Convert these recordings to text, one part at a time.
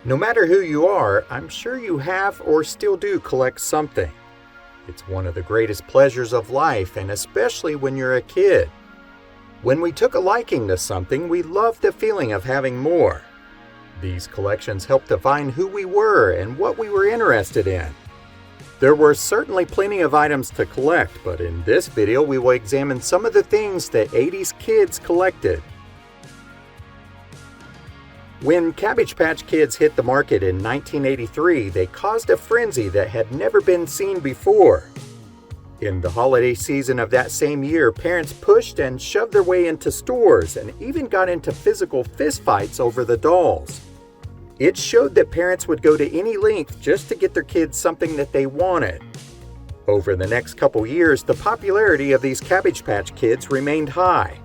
No matter who you are, I'm sure you have or still do collect something. It's one of the greatest pleasures of life, and especially when you're a kid. When we took a liking to something, we loved the feeling of having more. These collections helped define who we were and what we were interested in. There were certainly plenty of items to collect, but in this video we will examine some of the things that 80s kids collected. When Cabbage Patch Kids hit the market in 1983, they caused a frenzy that had never been seen before. In the holiday season of that same year, parents pushed and shoved their way into stores and even got into physical fistfights over the dolls. It showed that parents would go to any length just to get their kids something that they wanted. Over the next couple years, the popularity of these Cabbage Patch Kids remained high.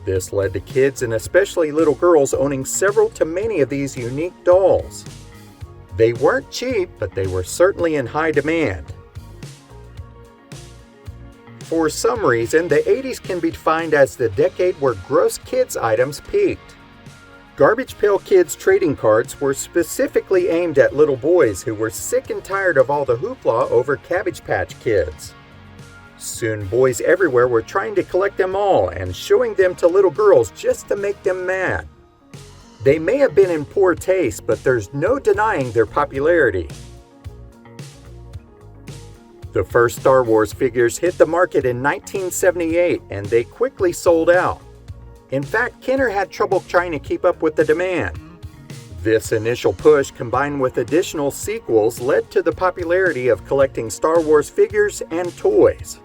This led to kids and especially little girls owning several to many of these unique dolls. They weren't cheap, but they were certainly in high demand. For some reason, the 80s can be defined as the decade where gross kids items peaked. Garbage Pail Kids trading cards were specifically aimed at little boys who were sick and tired of all the hoopla over Cabbage Patch Kids. Soon boys everywhere were trying to collect them all and showing them to little girls just to make them mad. They may have been in poor taste, but there's no denying their popularity. The first Star Wars figures hit the market in 1978 and they quickly sold out. In fact, Kenner had trouble trying to keep up with the demand. This initial push, combined with additional sequels, led to the popularity of collecting Star Wars figures and toys.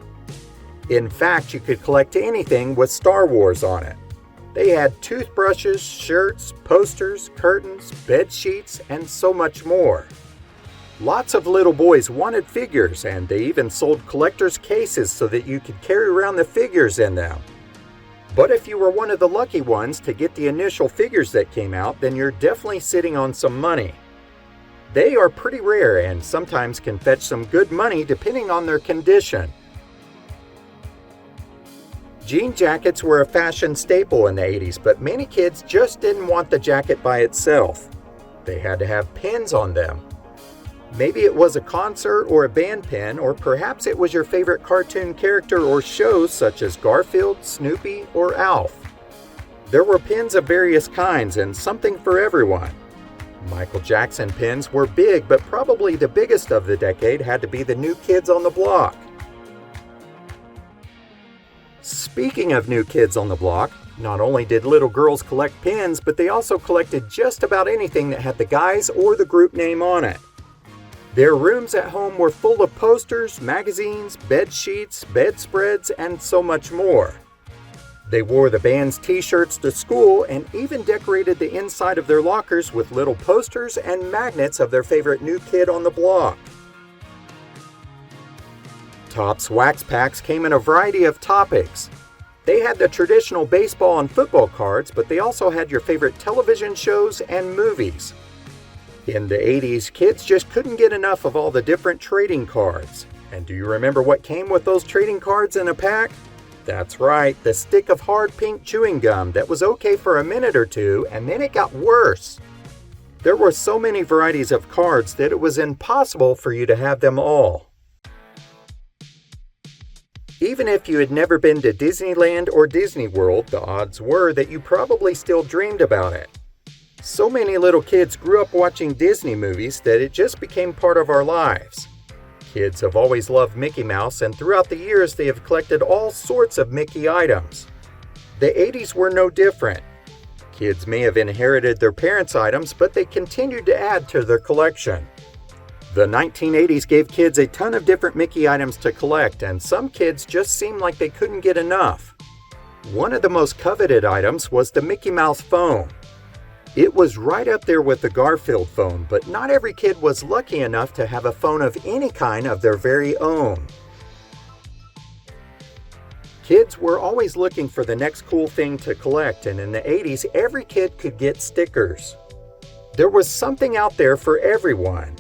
In fact, you could collect anything with Star Wars on it. They had toothbrushes, shirts, posters, curtains, bed sheets, and so much more. Lots of little boys wanted figures, and they even sold collector's cases so that you could carry around the figures in them. But if you were one of the lucky ones to get the initial figures that came out, then you're definitely sitting on some money. They are pretty rare and sometimes can fetch some good money depending on their condition. Jean jackets were a fashion staple in the 80s, but many kids just didn't want the jacket by itself. They had to have pins on them. Maybe it was a concert or a band pin, or perhaps it was your favorite cartoon character or shows such as Garfield, Snoopy, or Alf. There were pins of various kinds and something for everyone. Michael Jackson pins were big, but probably the biggest of the decade had to be the New Kids on the Block. Speaking of New Kids on the Block, not only did little girls collect pins, but they also collected just about anything that had the guy's or the group name on it. Their rooms at home were full of posters, magazines, bed sheets, bedspreads, and so much more. They wore the band's t-shirts to school and even decorated the inside of their lockers with little posters and magnets of their favorite New Kid on the Block. Topps wax packs came in a variety of topics. They had the traditional baseball and football cards, but they also had your favorite television shows and movies. In the 80s, kids just couldn't get enough of all the different trading cards. And do you remember what came with those trading cards in a pack? That's right, the stick of hard pink chewing gum that was okay for a minute or two, and then it got worse. There were so many varieties of cards that it was impossible for you to have them all. Even if you had never been to Disneyland or Disney World, the odds were that you probably still dreamed about it. So many little kids grew up watching Disney movies that it just became part of our lives. Kids have always loved Mickey Mouse, and throughout the years they have collected all sorts of Mickey items. The 80s were no different. Kids may have inherited their parents' items, but they continued to add to their collection. The 1980s gave kids a ton of different Mickey items to collect, and some kids just seemed like they couldn't get enough. One of the most coveted items was the Mickey Mouse phone. It was right up there with the Garfield phone, but not every kid was lucky enough to have a phone of any kind of their very own. Kids were always looking for the next cool thing to collect, and in the 80s, every kid could get stickers. There was something out there for everyone.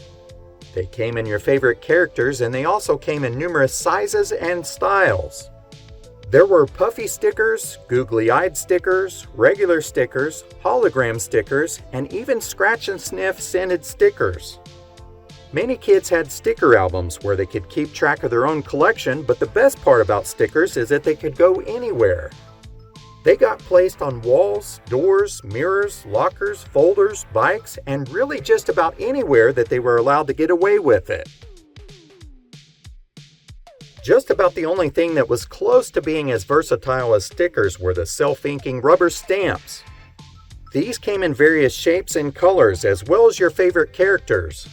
They came in your favorite characters, and they also came in numerous sizes and styles. There were puffy stickers, googly-eyed stickers, regular stickers, hologram stickers, and even scratch and sniff scented stickers. Many kids had sticker albums where they could keep track of their own collection, but the best part about stickers is that they could go anywhere. They got placed on walls, doors, mirrors, lockers, folders, bikes, and really just about anywhere that they were allowed to get away with it. Just about the only thing that was close to being as versatile as stickers were the self-inking rubber stamps. These came in various shapes and colors, as well as your favorite characters.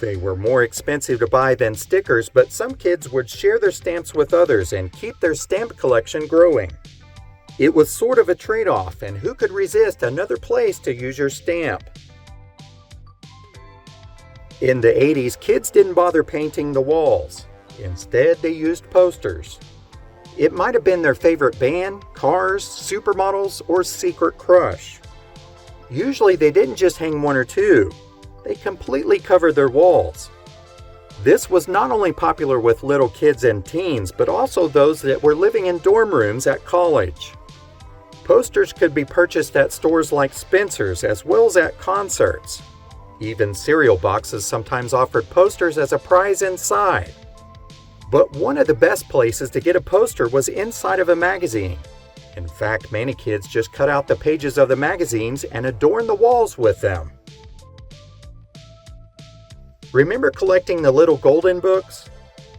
They were more expensive to buy than stickers, but some kids would share their stamps with others and keep their stamp collection growing. It was sort of a trade-off, and who could resist another place to use your stamp? In the 80s, kids didn't bother painting the walls. Instead, they used posters. It might have been their favorite band, cars, supermodels, or secret crush. Usually, they didn't just hang one or two. They completely covered their walls. This was not only popular with little kids and teens, but also those that were living in dorm rooms at college. Posters could be purchased at stores like Spencer's as well as at concerts. Even cereal boxes sometimes offered posters as a prize inside. But one of the best places to get a poster was inside of a magazine. In fact, many kids just cut out the pages of the magazines and adorned the walls with them. Remember collecting the little golden books?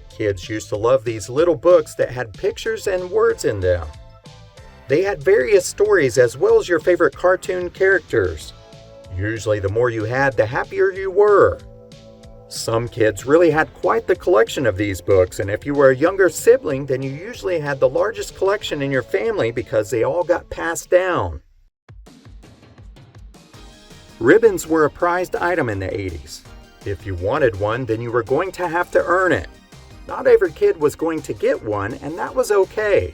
Kids used to love these little books that had pictures and words in them. They had various stories as well as your favorite cartoon characters. Usually the more you had, the happier you were. Some kids really had quite the collection of these books, and if you were a younger sibling, then you usually had the largest collection in your family because they all got passed down. Ribbons were a prized item in the 80s. If you wanted one, then you were going to have to earn it. Not every kid was going to get one, and that was okay.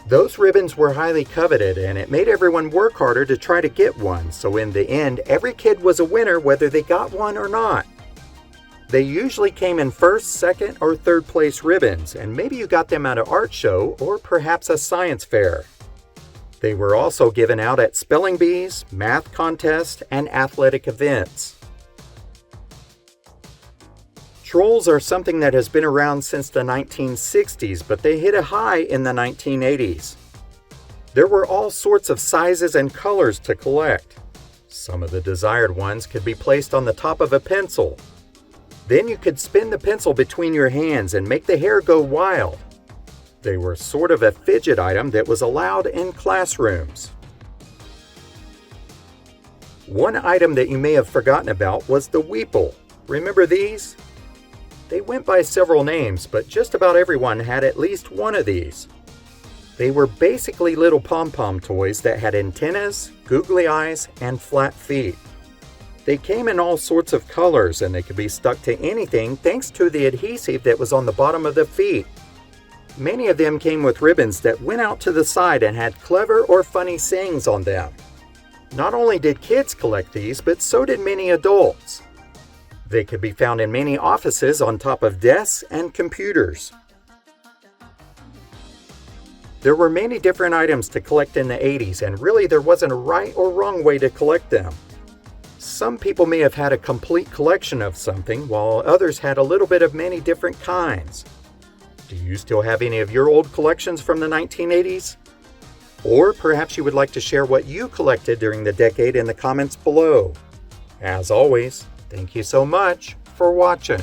Those ribbons were highly coveted, and it made everyone work harder to try to get one, so in the end, every kid was a winner whether they got one or not. They usually came in first, second, or third place ribbons, and maybe you got them at an art show or perhaps a science fair. They were also given out at spelling bees, math contests, and athletic events. Trolls are something that has been around since the 1960s, but they hit a high in the 1980s. There were all sorts of sizes and colors to collect. Some of the desired ones could be placed on the top of a pencil. Then you could spin the pencil between your hands and make the hair go wild. They were sort of a fidget item that was allowed in classrooms. One item that you may have forgotten about was the Weeple. Remember these? They went by several names, but just about everyone had at least one of these. They were basically little pom-pom toys that had antennas, googly eyes, and flat feet. They came in all sorts of colors, and they could be stuck to anything thanks to the adhesive that was on the bottom of the feet. Many of them came with ribbons that went out to the side and had clever or funny sayings on them. Not only did kids collect these, but so did many adults. They could be found in many offices on top of desks and computers. There were many different items to collect in the 80s, and really there wasn't a right or wrong way to collect them. Some people may have had a complete collection of something, while others had a little bit of many different kinds. Do you still have any of your old collections from the 1980s? Or perhaps you would like to share what you collected during the decade in the comments below. As always, thank you so much for watching.